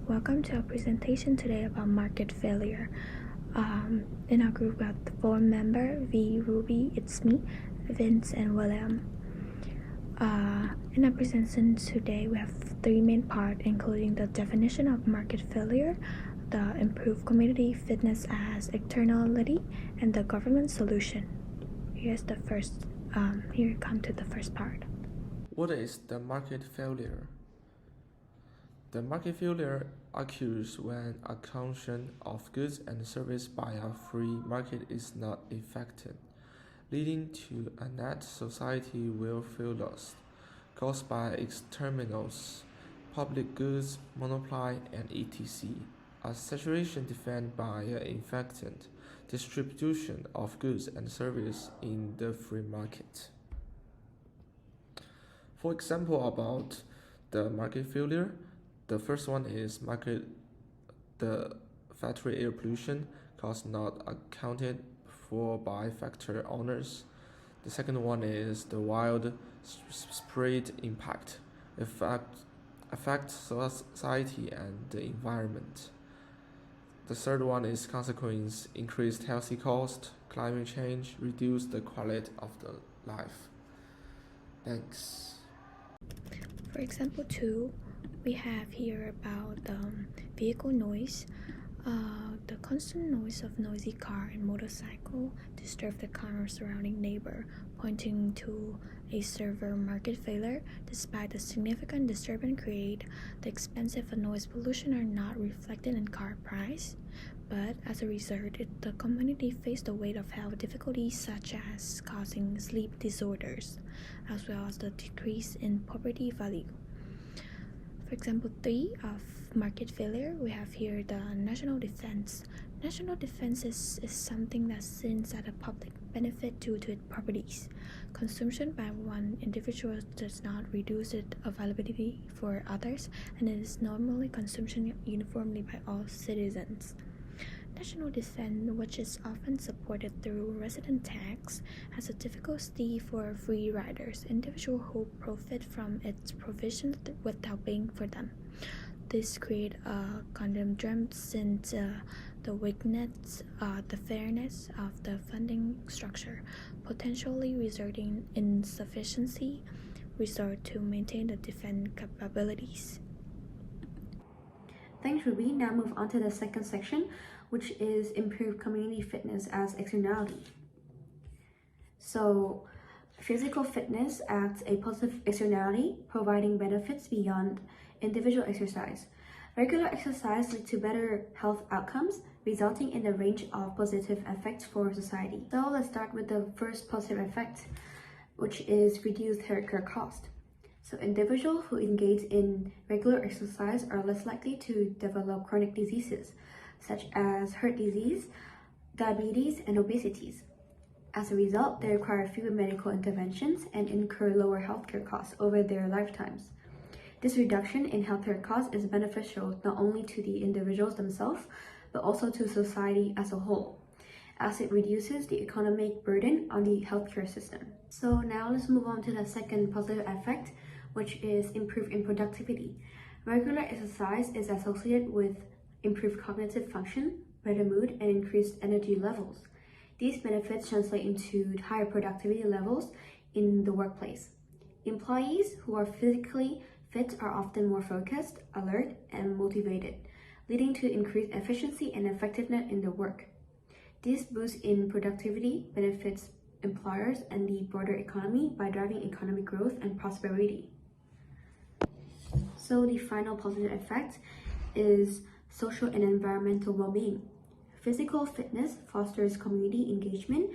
Welcome to our presentation today about market failure. In our group, we have the 4 members: V, Ruby, it's me, Vince, and William. In our presentation today, we have 3 main parts, including the definition of market failure, the improved community fitness as externality, and the government solution. Here come to the first part. What is the market failure? The market failure occurs when a consumption of goods and services by a free market is not effected, leading to a net society welfare loss caused by externals, public goods, monopoly, and etc. A saturation defined by an effective distribution of goods and services in the free market. For example, about the market failure, the first one is the factory air pollution cost not accounted for by factory owners. The second one is the widespread impact affect society and the environment. The third one is consequence increased healthy cost, climate change, reduce the quality of the life. Thanks. For example 2, we have here about vehicle noise. The constant noise of noisy car and motorcycle disturb the calm surrounding neighbor, pointing to a severe market failure. Despite the significant disturbance created, the expensive noise pollution are not reflected in car price. But as a result, the community faced the weight of health difficulties such as causing sleep disorders, as well as the decrease in property value. For example 3 of market failure, we have here the national defense. National defense is something that sins at a public benefit due to its properties. Consumption by one individual does not reduce its availability for others, and it is normally consumed uniformly by all citizens. National defense, which is often supported through resident tax, has a difficulty for free riders, individuals who profit from its provisions without paying for them. This creates a conundrum since the weakness, the fairness of the funding structure, potentially resulting in insufficiency resort to maintain the defense capabilities. Thanks, Ruby. Now move on to the second section, which is improve community fitness as externality. So, physical fitness acts a positive externality, providing benefits beyond individual exercise. Regular exercise leads to better health outcomes, resulting in a range of positive effects for society. So let's start with the first positive effect, which is reduced healthcare cost. So individuals who engage in regular exercise are less likely to develop chronic diseases, such as heart disease, diabetes, and obesity. As a result, they require fewer medical interventions and incur lower healthcare costs over their lifetimes. This reduction in healthcare costs is beneficial not only to the individuals themselves, but also to society as a whole, as it reduces the economic burden on the healthcare system. So now let's move on to the second positive effect, which is improved in productivity. Regular exercise is associated with improved cognitive function, better mood, and increased energy levels. These benefits translate into higher productivity levels in the workplace. Employees who are physically fit are often more focused, alert, and motivated, leading to increased efficiency and effectiveness in their work. This boost in productivity benefits employers and the broader economy by driving economic growth and prosperity. So the final positive effect is social and environmental well-being. Physical fitness fosters community engagement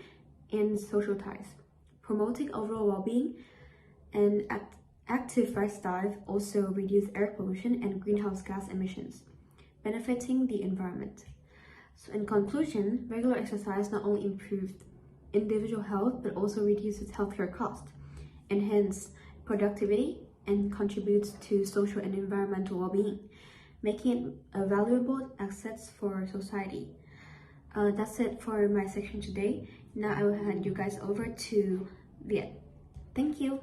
and social ties, promoting overall well-being, and active lifestyle also reduce air pollution and greenhouse gas emissions, benefiting the environment. So in conclusion, regular exercise not only improves individual health but also reduces healthcare costs, enhances productivity, and contributes to social and environmental well-being, making it a valuable asset for society. That's it for my section today. Now I will hand you guys over to Viet. Thank you.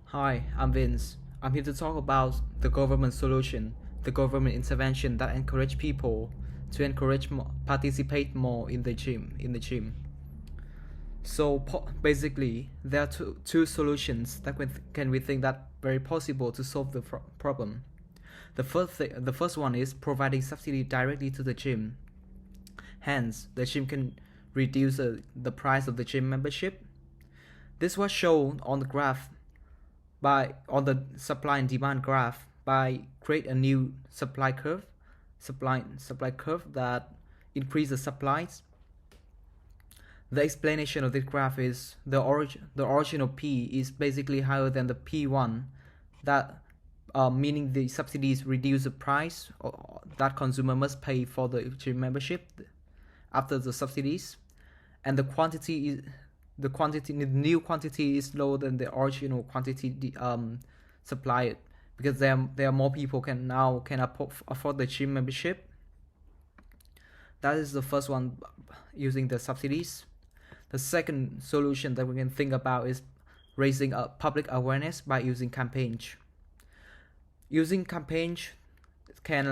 Hi, I'm Vince. I'm here to talk about the government solution. the government intervention that encourage people to participate more in the gym. So basically, there are two solutions that can we think that very possible to solve the problem. The first one is providing subsidy directly to the gym. Hence, the gym can reduce the price of the gym membership. This was shown on the graph on the supply and demand graph by create a new supply curve that increase the supplies. The explanation of this graph is the original P is basically higher than the P1, that meaning the subsidies reduce the price that consumer must pay for the gym membership after the subsidies, and the new quantity is lower than the original quantity supplied, because there are more people can afford the gym membership. That is the first one, using the subsidies. The second solution that we can think about is raising public awareness by using campaigns. Using campaigns can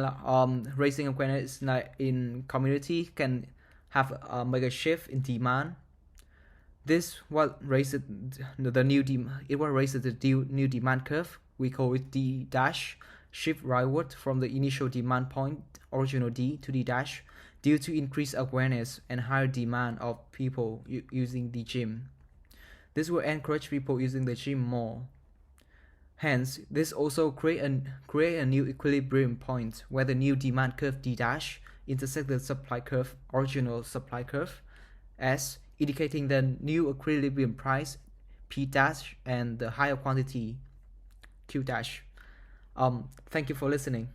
raising awareness in community can have make a shift in demand. This what raises the new new demand curve. We call it D dash, shift rightward from the initial demand point, original D, to D dash, due to increased awareness and higher demand of people using the gym. This will encourage people using the gym more. Hence, this also create a new equilibrium point where the new demand curve D dash intersect the supply curve, original supply curve, S, indicating the new equilibrium price P dash and the higher quantity Q dash. Thank you for listening.